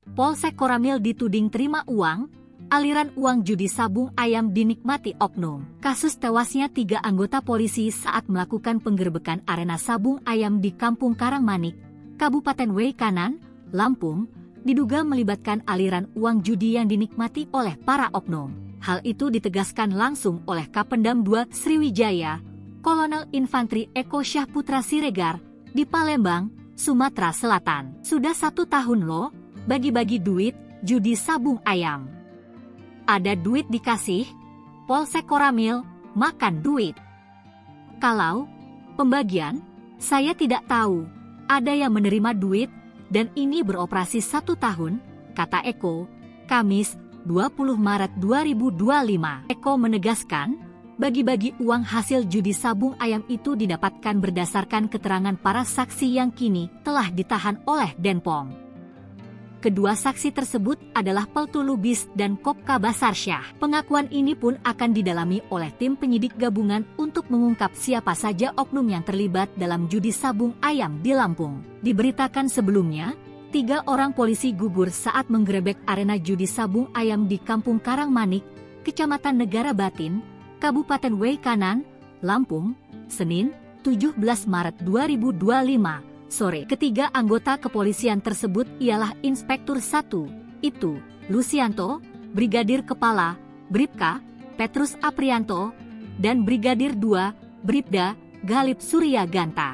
Polsek Koramil dituding terima uang, aliran uang judi sabung ayam dinikmati oknum. Kasus tewasnya 3 anggota polisi saat melakukan penggerbekan arena sabung ayam di Kampung Karangmanik, Kabupaten Way Kanan, Lampung, diduga melibatkan aliran uang judi yang dinikmati oleh para oknum. Hal itu ditegaskan langsung oleh Kapendam 2 Sriwijaya, Kolonel Infantri Eko Syahputra Siregar, di Palembang, Sumatera Selatan. Sudah 1 tahun loh, bagi-bagi duit, judi sabung ayam. Ada duit dikasih, Polsek Koramil, makan duit. Kalau pembagian, saya tidak tahu, ada yang menerima duit, dan ini beroperasi 1 tahun, kata Eko, Kamis, 20 Maret 2025. Eko menegaskan, bagi-bagi uang hasil judi sabung ayam itu didapatkan berdasarkan keterangan para saksi yang kini telah ditahan oleh Denpom. Kedua saksi tersebut adalah Peltu Lubis dan Kopka Basarsyah. Pengakuan ini pun akan didalami oleh tim penyidik gabungan untuk mengungkap siapa saja oknum yang terlibat dalam judi sabung ayam di Lampung. Diberitakan sebelumnya, 3 orang polisi gugur saat menggerebek arena judi sabung ayam di Kampung Karangmanik, Kecamatan Negara Batin, Kabupaten Way Kanan, Lampung, Senin, 17 Maret 2025. Sore. Ketiga anggota kepolisian tersebut ialah Inspektur 1, itu, Lucianto, Brigadir Kepala, Bribka, Petrus Aprianto, dan Brigadir 2, Bribda, Galip Surya Ganta.